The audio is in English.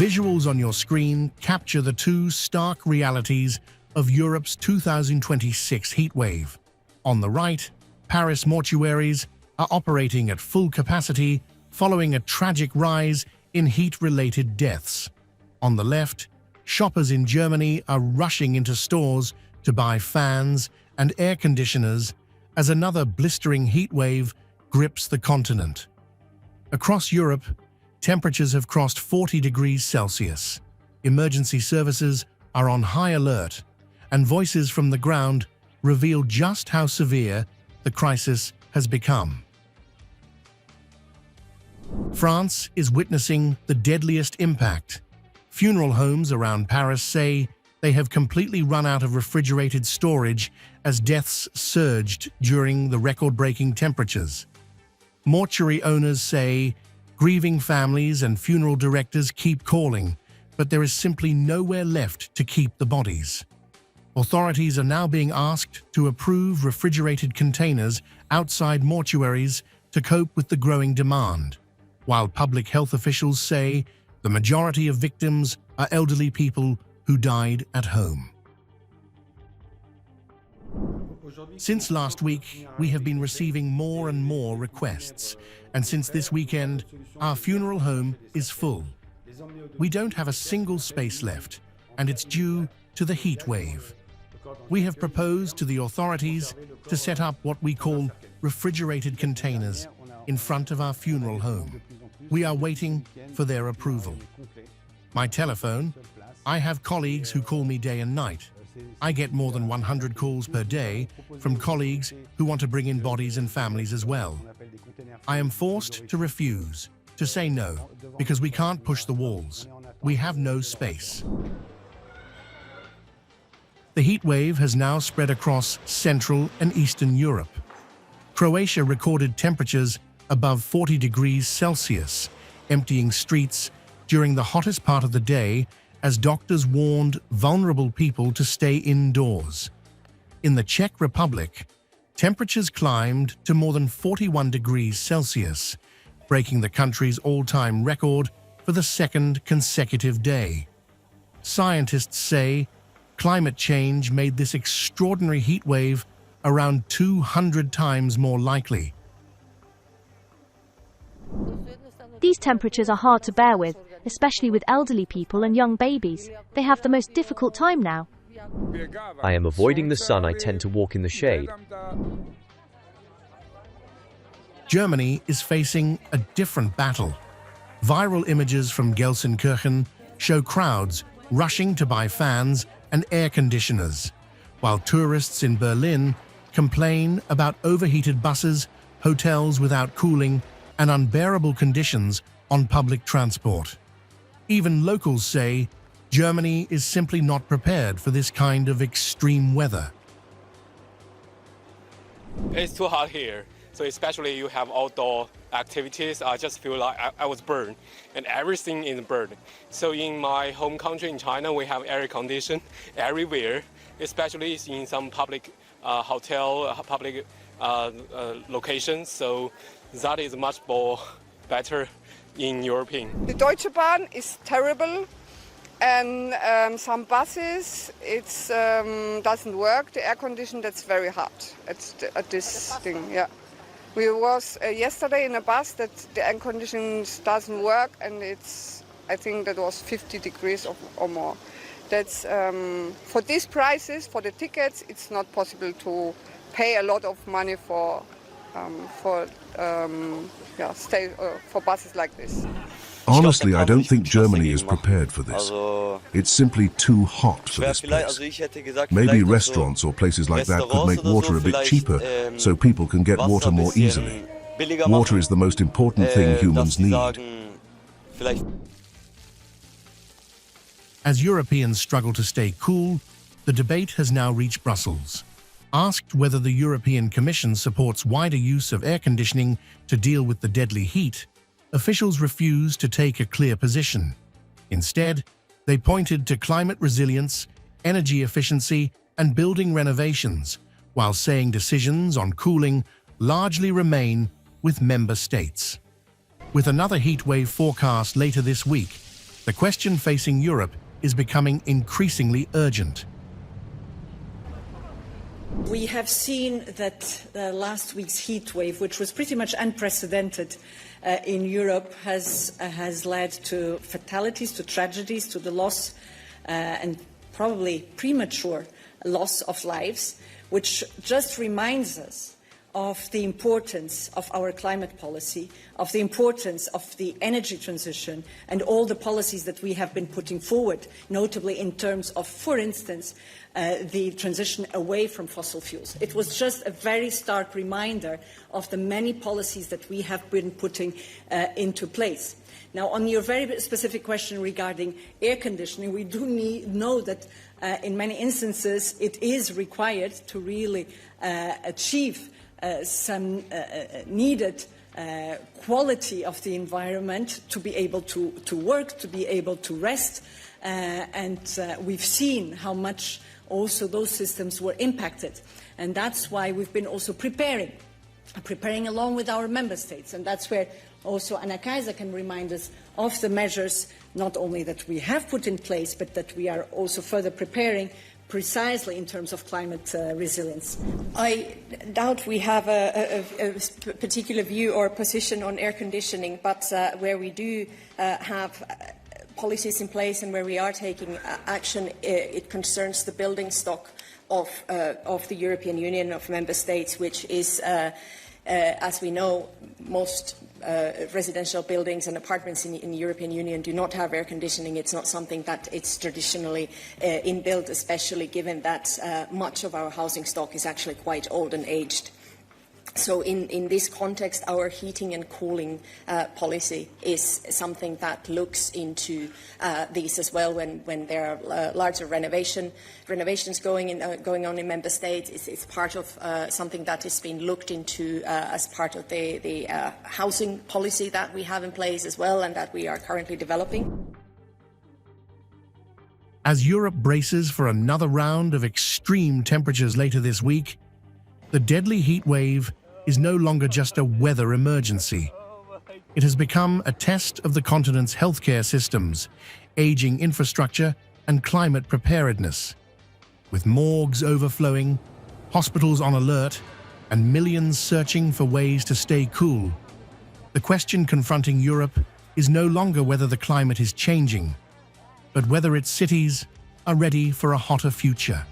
Visuals on your screen capture the two stark realities of Europe's 2026 heatwave. On the right, Paris mortuaries are operating at full capacity following a tragic rise in heat-related deaths. On the left, shoppers in Germany are rushing into stores to buy fans and air conditioners as another blistering heatwave grips the continent. Across Europe, temperatures have crossed 40 degrees Celsius. Emergency services are on high alert, and voices from the ground reveal just how severe the crisis has become. France is witnessing the deadliest impact. Funeral homes around Paris say they have completely run out of refrigerated storage as deaths surged during the record-breaking temperatures. Mortuary owners say grieving families and funeral directors keep calling, but there is simply nowhere left to keep the bodies. Authorities are now being asked to approve refrigerated containers outside mortuaries to cope with the growing demand, while public health officials say the majority of victims are elderly people who died at home. Since last week, we have been receiving more and more requests, and since this weekend, our funeral home is full. We don't have a single space left, and it's due to the heat wave. We have proposed to the authorities to set up what we call refrigerated containers in front of our funeral home. We are waiting for their approval. My telephone, I have colleagues who call me day and night. I get more than 100 calls per day from colleagues who want to bring in bodies and families as well. I am forced to refuse, to say no, because we can't push the walls. We have no space. The heat wave has now spread across Central and Eastern Europe. Croatia recorded temperatures above 40 degrees Celsius, emptying streets during the hottest part of the day as doctors warned vulnerable people to stay indoors. In the Czech Republic, temperatures climbed to more than 41 degrees Celsius, breaking the country's all-time record for the second consecutive day. Scientists say climate change made this extraordinary heat wave around 200 times more likely. These temperatures are hard to bear with, especially with elderly people and young babies. They have the most difficult time now. I am avoiding the sun. I tend to walk in the shade. Germany is facing a different battle. Viral images from Gelsenkirchen show crowds rushing to buy fans and air conditioners, while tourists in Berlin complain about overheated buses, hotels without cooling, and unbearable conditions on public transport. Even locals say Germany is simply not prepared for this kind of extreme weather. It's too hot here, so especially you have outdoor activities, I just feel like I was burned, and everything is burned. So in my home country in China, we have air condition everywhere, especially in some public hotel, public locations. So that is much more better in European. The Deutsche Bahn is terrible, and some buses it's doesn't work. The air condition, that's very hot at this thing. Yeah, we was yesterday in a bus that the air conditioning doesn't work, and I think that was 50 degrees or more. That's for these prices for the tickets. It's not possible to pay a lot of money for buses like this. Honestly, I don't think Germany is prepared for this. It's simply too hot for this place. Maybe restaurants or places like that could make water a bit cheaper so people can get water more easily. Water is the most important thing humans need. As Europeans struggle to stay cool, the debate has now reached Brussels. Asked whether the European Commission supports wider use of air conditioning to deal with the deadly heat, officials refused to take a clear position. Instead, they pointed to climate resilience, energy efficiency, and building renovations, while saying decisions on cooling largely remain with member states. With another heat wave forecast later this week, The question facing Europe is becoming increasingly urgent. We have seen that last week's heat wave, which was pretty much unprecedented in Europe, has led to fatalities, to tragedies, to the loss and probably premature loss of lives, which just reminds us of the importance of our climate policy, of the importance of the energy transition and all the policies that we have been putting forward, notably in terms of, for instance, the transition away from fossil fuels. It was just a very stark reminder of the many policies that we have been putting into place. Now, on your very specific question regarding air conditioning, we do know that in many instances it is required to really achieve some needed quality of the environment to be able to work, to be able to rest, and we've seen how much also those systems were impacted. And that's why we've been also preparing along with our member states. And that's where also Anna Kaiser can remind us of the measures, not only that we have put in place, but that we are also further preparing precisely in terms of climate resilience. I doubt we have a particular view or position on air conditioning, but where we do have policies in place and where we are taking action, it concerns the building stock of the European Union, of member states, which is, as we know, most residential buildings and apartments in the European Union do not have air conditioning. It's not something that it's traditionally inbuilt, especially given that much of our housing stock is actually quite old and aged. So in this context, our heating and cooling policy is something that looks into these as well when there are larger renovations going on in member states. It's part of something that is being looked into as part of the housing policy that we have in place as well and that we are currently developing. As Europe braces for another round of extreme temperatures later this week, the deadly heat wave is no longer just a weather emergency. It has become a test of the continent's healthcare systems, aging infrastructure, and climate preparedness. With morgues overflowing, hospitals on alert, and millions searching for ways to stay cool, the question confronting Europe is no longer whether the climate is changing, but whether its cities are ready for a hotter future.